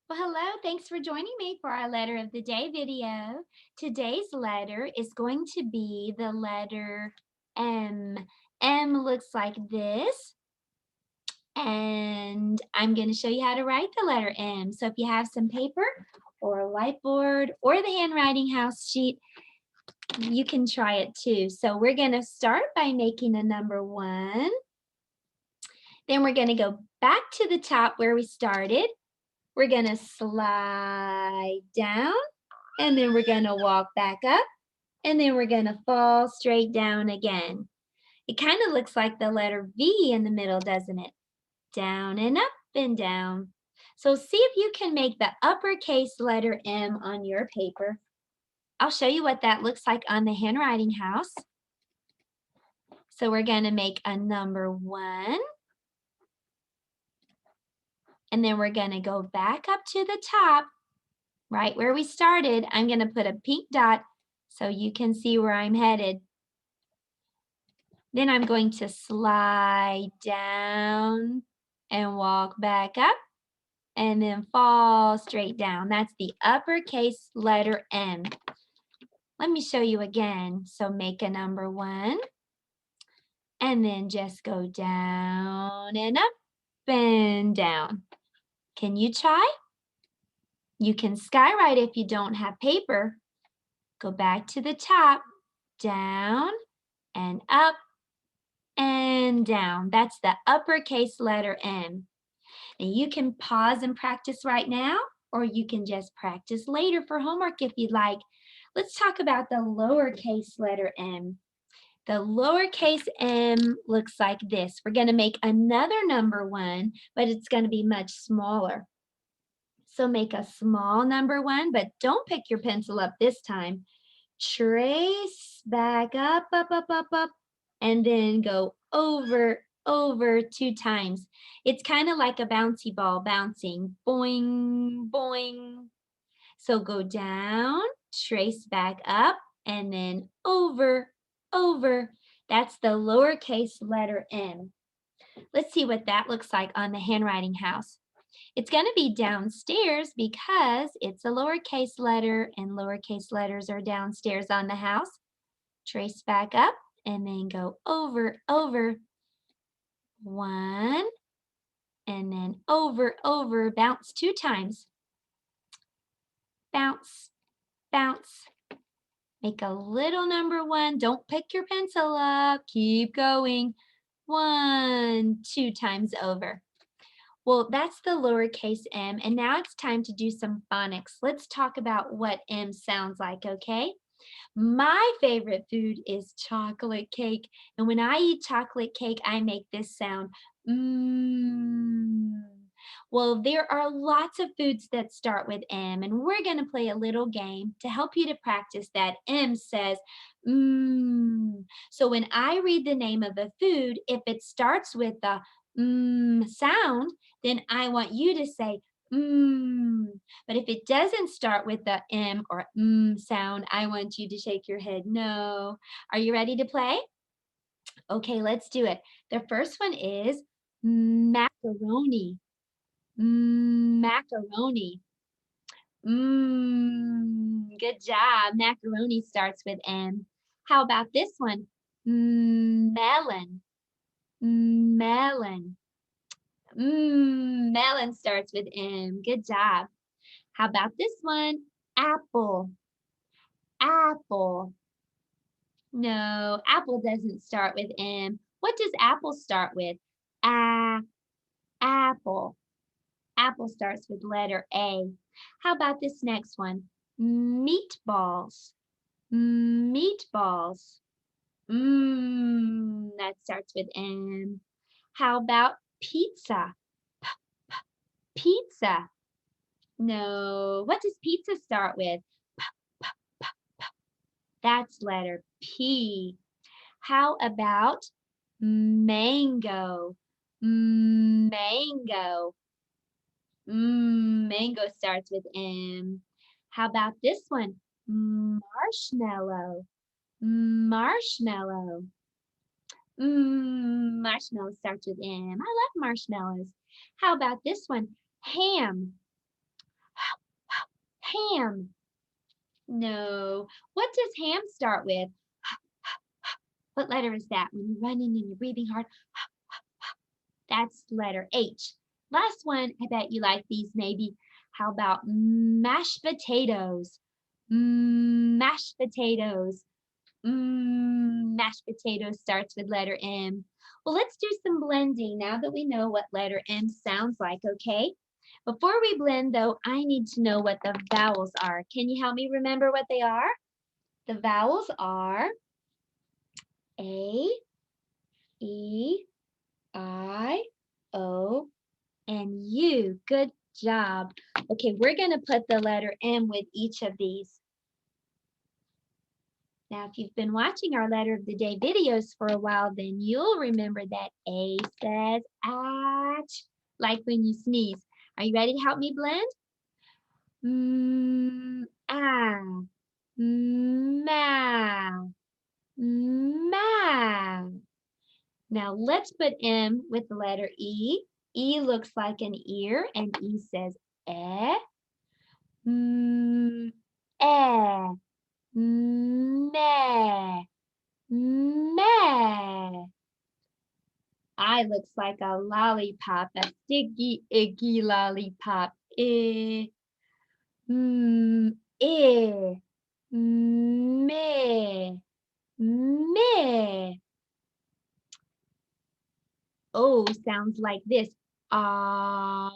Well, hello. Thanks for joining me for our letter of the day video. Today's letter is going to be the letter M. M looks like this, and I'm going to show you how to write the letter M. So if you have some paper or a whiteboard or the handwriting house sheet, you can try it too. So we're going to start by making a number 1. Then we're going to go back to the top where we started. We're going to slide down, and then we're going to walk back up, and then we're going to fall straight down again. It kind of looks like the letter V in the middle, doesn't it? Down and up and down. So see if you can make the uppercase letter M on your paper. I'll show you what that looks like on the handwriting house. So we're going to make a number 1. And then we're going to go back up to the top, right where we started. I'm going to put a pink dot so you can see where I'm headed. Then I'm going to slide down and walk back up and then fall straight down. That's the uppercase letter M. Let me show you again. So make a number 1 and then just go down and up and down. Can you try? You can skywrite if you don't have paper. Go back to the top, down and up and down. That's the uppercase letter M. And you can pause and practice right now, or you can just practice later for homework if you'd like. Let's talk about the lowercase letter M. The lowercase m looks like this. We're going to make another number 1, but it's going to be much smaller. So make a small number 1, but don't pick your pencil up this time. Trace back up, and then go over 2 times. It's kind of like a bouncy ball bouncing, boing, boing. So go down, trace back up, and then over. That's the lowercase letter M. Let's see what that looks like on the handwriting house. It's going to be downstairs because it's a lowercase letter and lowercase letters are downstairs on the house. Trace back up and then go over. 1 and then over. Bounce 2 times. Bounce. Make a little number 1. Don't pick your pencil up. Keep going. 1, 2 times over. Well, that's the lowercase m, and now it's time to do some phonics. Let's talk about what M sounds like, okay? My favorite food is chocolate cake, and when I eat chocolate cake, I make this sound, mmm. Well, there are lots of foods that start with M, and we're going to play a little game to help you to practice that M says, mmm. So when I read the name of a food, if it starts with the sound, then I want you to say mmm. But if it doesn't start with the M or sound, I want you to shake your head no. Are you ready to play? Okay, let's do it. The first one is macaroni. Macaroni. Good job. Macaroni starts with M. How about this one? Melon. Melon. Melon starts with M. Good job. How about this one? Apple. Apple. No, apple doesn't start with M. What does apple start with? Apple. Apple starts with letter A. How about this next one? Meatballs. Meatballs. That starts with M. How about pizza? Pizza. No, what does pizza start with? That's letter P. How about mango? Mango. Mango starts with M. How about this one? Marshmallow. Marshmallow. Marshmallow starts with M. I love marshmallows. How about this one? Ham. Ham. No. What does ham start with? What letter is that? When you're running and you're breathing hard, that's letter H. Last one, I bet you like these maybe. How about mashed potatoes? Mashed potatoes. Mashed potatoes starts with letter M. Well, let's do some blending now that we know what letter M sounds like, okay? Before we blend, though, I need to know what the vowels are. Can you help me remember what they are? The vowels are A, E, I, O, and U. Good job. Okay, we're going to put the letter M with each of these. Now, if you've been watching our Letter of the Day videos for a while, then you'll remember that A says at, like when you sneeze. Are you ready to help me blend? Ah, ma, ma. Now let's put M with the letter E. E looks like an ear, and E says eh. Eh. Meh. Meh. I looks like a lollipop, a sticky, icky lollipop. Eh. Eh. Meh. Meh. O sounds like this. Ah.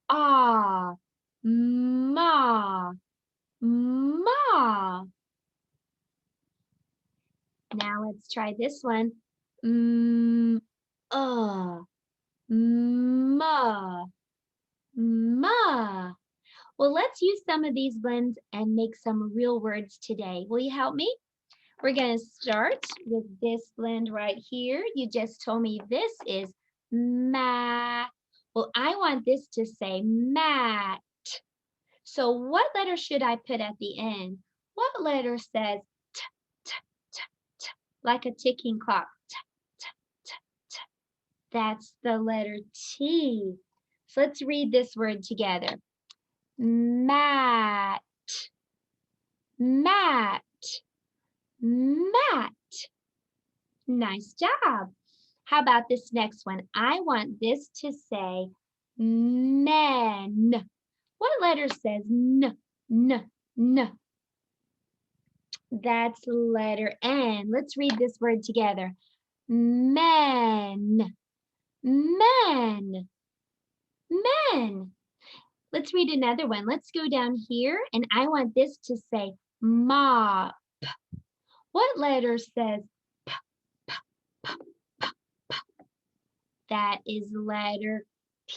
Ah. Ma. Ma. Now let's try this one. Uh. Ma. Ma. Well, let's use some of these blends and make some real words today. Will you help me? We're going to start with this blend right here. You just told me this is ma. Well, I want this to say mat. So what letter should I put at the end? What letter says t, t, t, t, like a ticking clock? T, t, t, t. That's the letter T. So let's read this word together. Mat, mat, mat. Nice job. How about this next one? I want this to say men. What letter says n, n, n? That's letter N. Let's read this word together. Men, men, men. Let's read another one. Let's go down here, and I want this to say mop. What letter says p, p, p, p, p? That is letter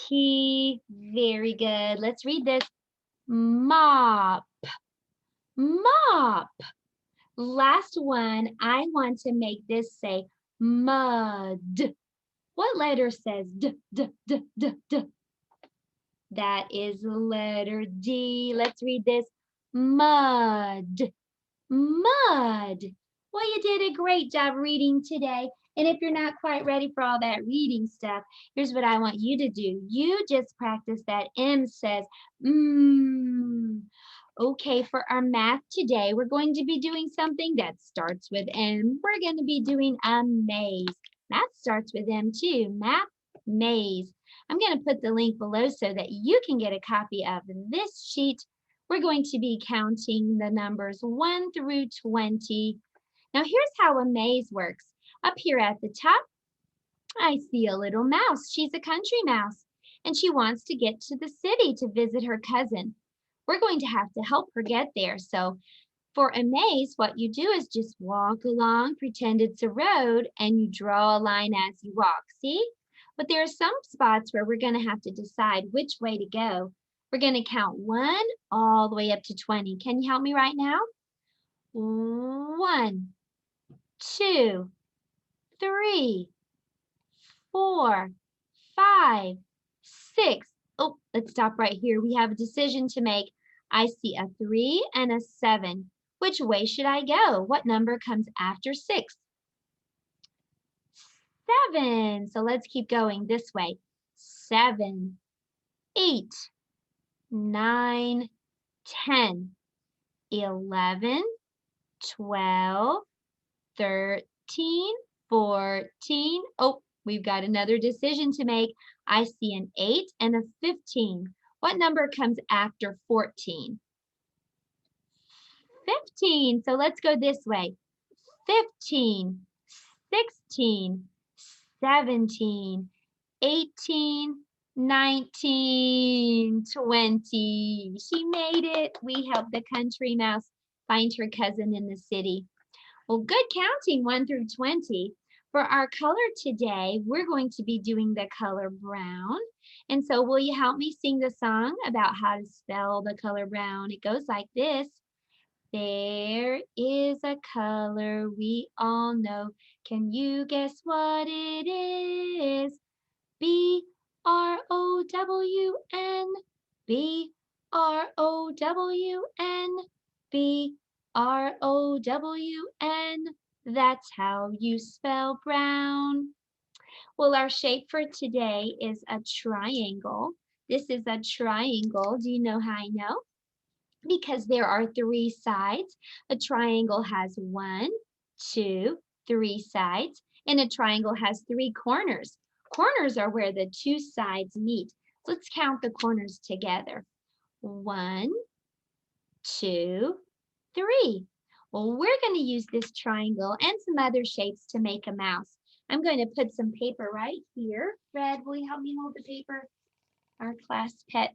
P. Very good. Let's read this. Mop, mop. Last one, I want to make this say mud. What letter says d, d, d, d, d? That is letter D. Let's read this. Mud, mud. Well, you did a great job reading today. And if you're not quite ready for all that reading stuff, here's what I want you to do. You just practice that M says, Okay, for our math today, we're going to be doing something that starts with M. We're going to be doing a maze. Math starts with M too. Math maze. I'm going to put the link below so that you can get a copy of this sheet. We're going to be counting the numbers 1 through 20. Now here's how a maze works. Up here at the top, I see a little mouse. She's a country mouse, and she wants to get to the city to visit her cousin. We're going to have to help her get there. So for a maze, what you do is just walk along, pretend it's a road, and you draw a line as you walk. See? But there are some spots where we're going to have to decide which way to go. We're going to count 1 all the way up to 20. Can you help me right now? 1, 2, 3, 4, 5, 6. Oh, let's stop right here. We have a decision to make. I see a 3 and a 7. Which way should I go? What number comes after 6? 7. So let's keep going this way. 7, 8, 9, 10, 11, 12, 13, 14. Oh, we've got another decision to make. I see an 8 and a 15. What number comes after 14? 15. So let's go this way. 15, 16, 17, 18, 19, 20. She made it. We helped the country mouse find her cousin in the city. Well, good counting, 1 through 20. For our color today, we're going to be doing the color brown. And so will you help me sing the song about how to spell the color brown? It goes like this. There is a color we all know. Can you guess what it is? B-R-O-W-N, B-R-O-W-N, B-R-O-W-N. That's how you spell brown. Well, our shape for today is a triangle. This is a triangle. Do you know how I know? Because there are 3 sides. A triangle has 1, 2, 3 sides, and a triangle has 3 corners. Corners are where the 2 sides meet. Let's count the corners together. 1, 2, 3. Well, we're going to use this triangle and some other shapes to make a mouse. I'm going to put some paper right here. Red, will you help me hold the paper? Our class pet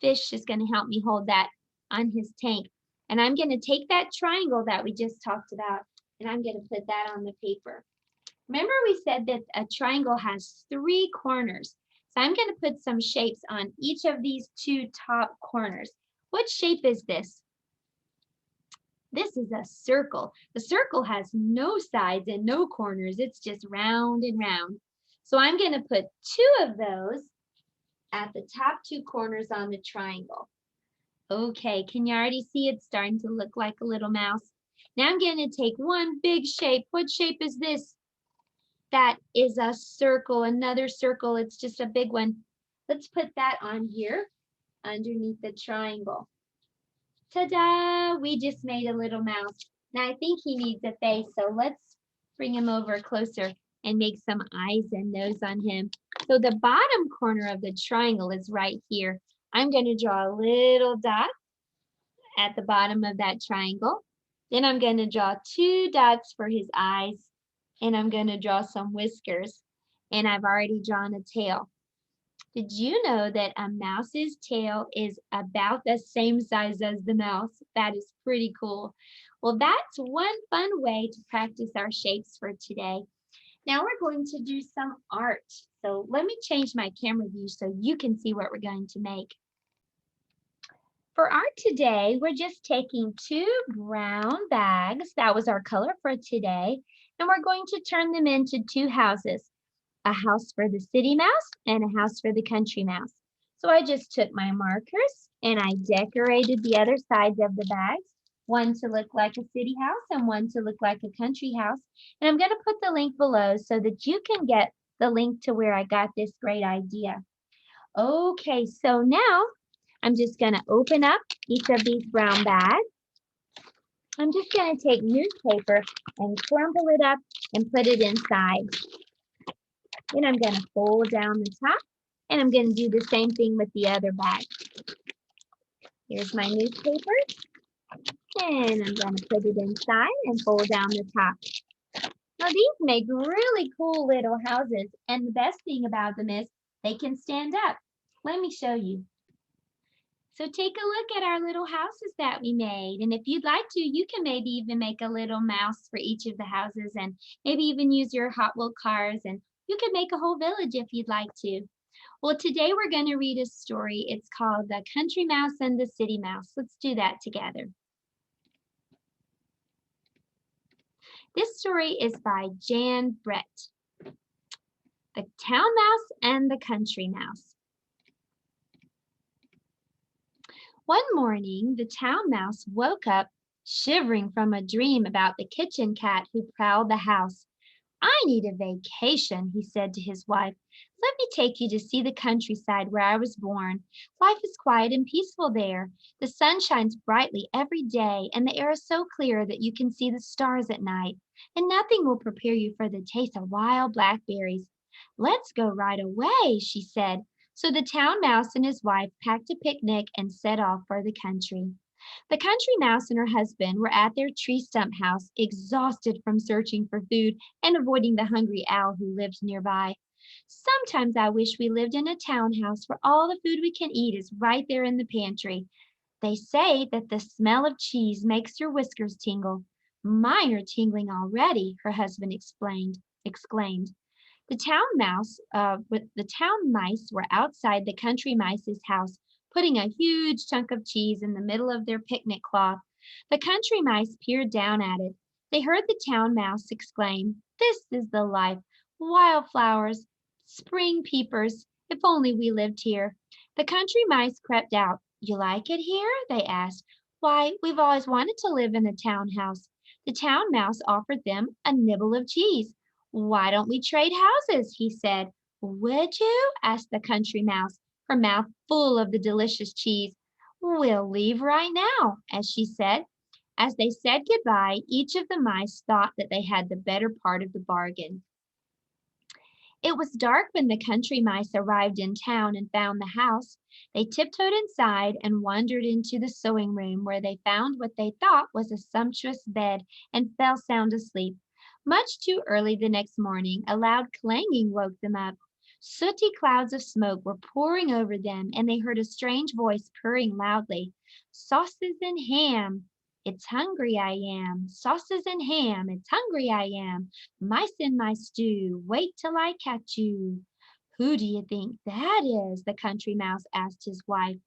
fish is going to help me hold that on his tank. And I'm going to take that triangle that we just talked about, and I'm going to put that on the paper. Remember we said that a triangle has 3 corners. So I'm going to put some shapes on each of these 2 top corners. What shape is this? This is a circle. The circle has no sides and no corners. It's just round and round. So I'm going to put 2 of those at the top 2 corners on the triangle. Okay, can you already see it's starting to look like a little mouse? Now I'm going to take one big shape. What shape is this? That is a circle, another circle. It's just a big one. Let's put that on here underneath the triangle. Ta-da! We just made a little mouse. Now I think he needs a face, so let's bring him over closer and make some eyes and nose on him. So the bottom corner of the triangle is right here. I'm going to draw a little dot at the bottom of that triangle. Then I'm going to draw 2 dots for his eyes, and I'm going to draw some whiskers. And I've already drawn a tail. Did you know that a mouse's tail is about the same size as the mouse? That is pretty cool. Well, that's one fun way to practice our shapes for today. Now we're going to do some art. So let me change my camera view so you can see what we're going to make. For art today, we're just taking 2 brown bags. That was our color for today. And we're going to turn them into 2 houses. A house for the city mouse and a house for the country mouse. So I just took my markers and I decorated the other sides of the bags. One to look like a city house and one to look like a country house. And I'm going to put the link below so that you can get the link to where I got this great idea. Okay, so now I'm just going to open up each of these brown bags. I'm just going to take newspaper and crumple it up and put it inside. Then I'm going to fold down the top, and I'm going to do the same thing with the other bag. Here's my newspaper, and I'm going to put it inside and fold down the top. Now these make really cool little houses, and the best thing about them is they can stand up. Let me show you. So take a look at our little houses that we made, and if you'd like to, you can maybe even make a little mouse for each of the houses, and maybe even use your Hot Wheel cars, and you could make a whole village if you'd like to. Well, today we're going to read a story. It's called The Country Mouse and the City Mouse. Let's do that together. This story is by Jan Brett. The Town Mouse and the Country Mouse. One morning, the Town Mouse woke up shivering from a dream about the kitchen cat who prowled the house. I need a vacation, he said to his wife. Let me take you to see the countryside where I was born. Life is quiet and peaceful there. The sun shines brightly every day, and the air is so clear that you can see the stars at night. And nothing will prepare you for the taste of wild blackberries. Let's go right away, she said. So the town mouse and his wife packed a picnic and set off for the country. The country mouse and her husband were at their tree stump house, exhausted from searching for food and avoiding the hungry owl who lived nearby. Sometimes I wish we lived in a townhouse where all the food we can eat is right there in the pantry. They say that the smell of cheese makes your whiskers tingle. Mine are tingling already, her husband exclaimed. The town mice were outside the country mice's house, putting a huge chunk of cheese in the middle of their picnic cloth. The country mice peered down at it. They heard the town mouse exclaim, "This is the life! Wildflowers, spring peepers, if only we lived here." The country mice crept out. "You like it here?" they asked. "Why, we've always wanted to live in a town house." The town mouse offered them a nibble of cheese. "Why don't we trade houses?" he said. "Would you?" asked the country mouse, her mouth full of the delicious cheese. "We'll leave right now," as she said. As they said goodbye, each of the mice thought that they had the better part of the bargain. It was dark when the country mice arrived in town and found the house. They tiptoed inside and wandered into the sewing room where they found what they thought was a sumptuous bed and fell sound asleep. Much too early the next morning, a loud clanging woke them up. Sooty clouds of smoke were pouring over them, and they heard a strange voice purring loudly. "Sauces and ham! It's hungry I am. Sauces and ham! It's hungry I am. Mice in my stew, wait till I catch you." "Who do you think that is?" the country mouse asked his wife.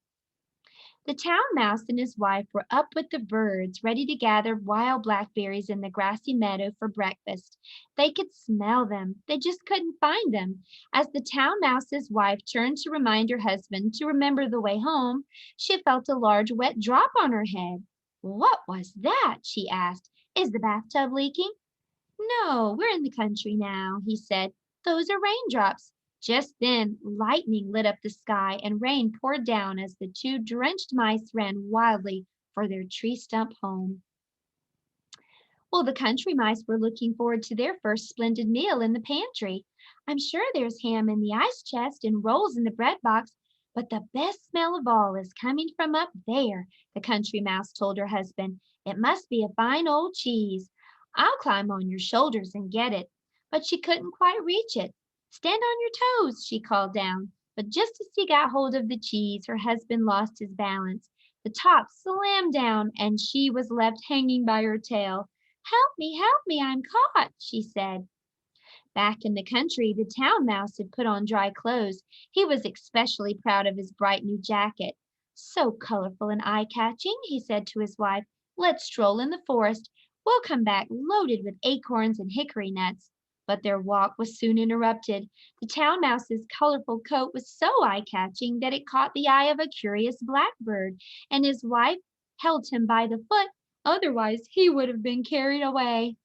The town mouse and his wife were up with the birds, ready to gather wild blackberries in the grassy meadow for breakfast. They could smell them. They just couldn't find them. As the town mouse's wife turned to remind her husband to remember the way home, she felt a large wet drop on her head. "What was that?" she asked. "Is the bathtub leaking?" "No, we're in the country now," he said. "Those are raindrops." Just then, lightning lit up the sky and rain poured down as the two drenched mice ran wildly for their tree stump home. Well, the country mice were looking forward to their first splendid meal in the pantry. "I'm sure there's ham in the ice chest and rolls in the bread box, but the best smell of all is coming from up there," the country mouse told her husband. "It must be a fine old cheese. I'll climb on your shoulders and get it." But she couldn't quite reach it. "Stand on your toes," she called down. But just as she got hold of the cheese, her husband lost his balance. The top slammed down, and she was left hanging by her tail. Help me, I'm caught," she said. Back in the country, the town mouse had put on dry clothes. He was especially proud of his bright new jacket. "So colorful and eye-catching," he said to his wife. "Let's stroll in the forest. We'll come back loaded with acorns and hickory nuts." But their walk was soon interrupted. The town mouse's colorful coat was so eye-catching that it caught the eye of a curious blackbird, and his wife held him by the foot. Otherwise, he would have been carried away.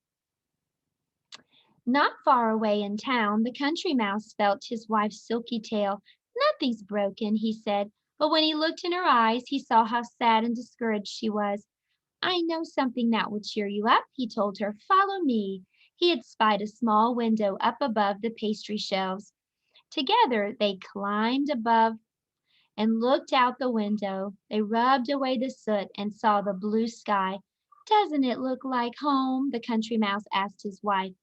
Not far away in town, the country mouse felt his wife's silky tail. "Nothing's broken," he said, but when he looked in her eyes, he saw how sad and discouraged she was. "I know something that will cheer you up," he told her. "Follow me." He had spied a small window up above the pastry shelves. Together, they climbed above and looked out the window. They rubbed away the soot and saw the blue sky. "Doesn't it look like home?" the country mouse asked his wife.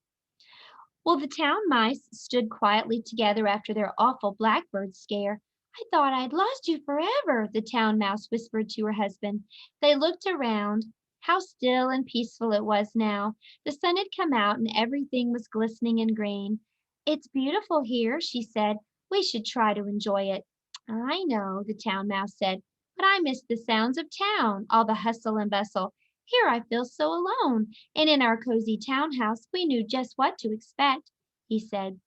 Well, the town mice stood quietly together after their awful blackbird scare. "I thought I'd lost you forever," the town mouse whispered to her husband. They looked around. How still and peaceful it was now. The sun had come out and everything was glistening and green. "It's beautiful here," she said. "We should try to enjoy it." "I know," the town mouse said, "but I miss the sounds of town, all the hustle and bustle. Here I feel so alone, and in our cozy townhouse we knew just what to expect," he said.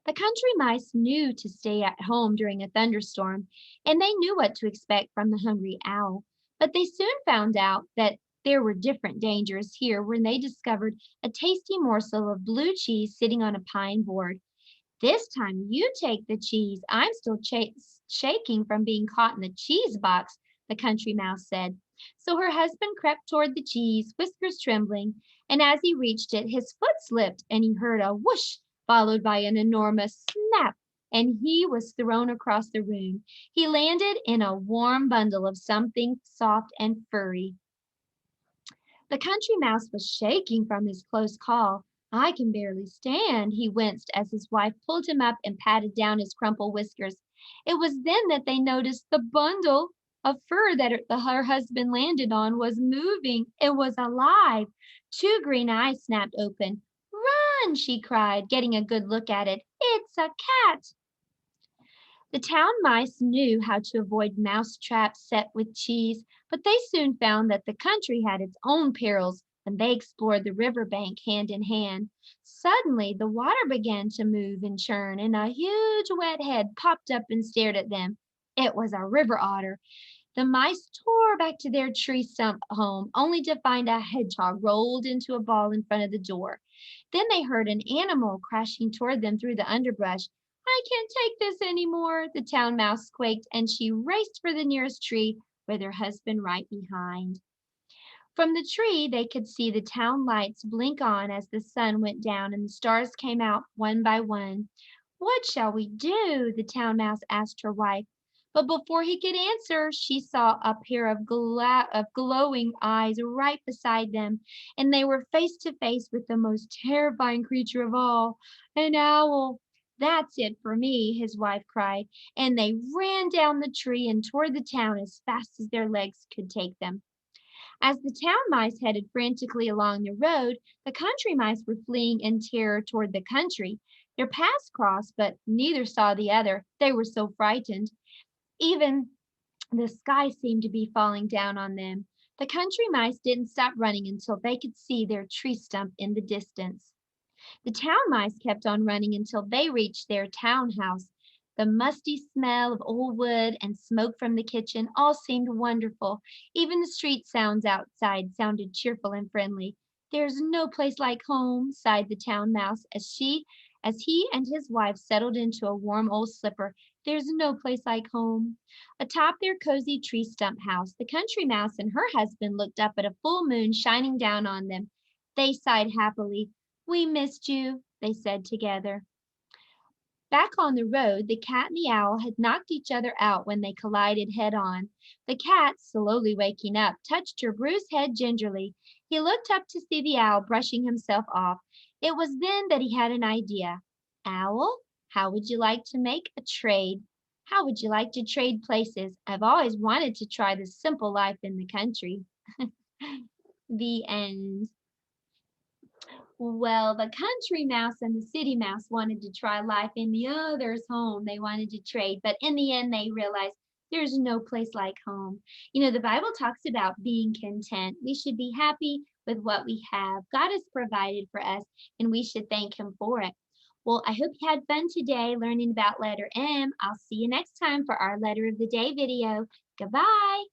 The country mice knew to stay at home during a thunderstorm, and they knew what to expect from the hungry owl. But they soon found out that There were different dangers here when they discovered a tasty morsel of blue cheese sitting on a pine board. This time you take the cheese. I'm still shaking from being caught in the cheese box, the country mouse said. So her husband crept toward the cheese, whiskers trembling, and as he reached it, his foot slipped and he heard a whoosh, followed by an enormous snap, and he was thrown across the room. He landed in a warm bundle of something soft and furry. The country mouse was shaking from his close call. I can barely stand, he winced as his wife pulled him up and patted down his crumpled whiskers. It was then that they noticed the bundle of fur that her husband landed on was moving. It was alive. Two green eyes snapped open. Run, she cried, getting a good look at it. It's a cat. The town mice knew how to avoid mouse traps set with cheese, but they soon found that the country had its own perils when they explored the river bank hand in hand. Suddenly, the water began to move and churn, and a huge wet head popped up and stared at them. It was a river otter. The mice tore back to their tree stump home, only to find a hedgehog rolled into a ball in front of the door. Then they heard an animal crashing toward them through the underbrush. I can't take this anymore, the town mouse squeaked, and she raced for the nearest tree with her husband right behind. From the tree, they could see the town lights blink on as the sun went down and the stars came out one by one. What shall we do? The town mouse asked her wife. But before he could answer, she saw a pair of glowing eyes right beside them, and they were face to face with the most terrifying creature of all, an owl. That's it for me, his wife cried, and they ran down the tree and toward the town as fast as their legs could take them. As the town mice headed frantically along the road, the country mice were fleeing in terror toward the country. Their paths crossed, but neither saw the other. They were so frightened. Even the sky seemed to be falling down on them. The country mice didn't stop running until they could see their tree stump in the distance. The town mice kept on running until they reached their town house. The musty smell of old wood and smoke from the kitchen all seemed wonderful. Even the street sounds outside sounded cheerful and friendly. There's no place like home, sighed the town mouse as he and his wife settled into a warm old slipper. There's no place like home. Atop their cozy tree stump house, the country mouse and her husband looked up at a full moon shining down on them. They sighed happily. We missed you, they said together. Back on the road, the cat and the owl had knocked each other out when they collided head on. The cat, slowly waking up, touched her bruised head gingerly. He looked up to see the owl brushing himself off. It was then that he had an idea. Owl, how would you like to make a trade? How would you like to trade places? I've always wanted to try the simple life in the country. The end. Well, the country mouse and the city mouse wanted to try life in the other's home. They wanted to trade, but in the end, they realized there's no place like home. You know, the Bible talks about being content. We should be happy with what we have. God has provided for us, and we should thank Him for it. Well, I hope you had fun today learning about letter M. I'll see you next time for our letter of the day video. Goodbye.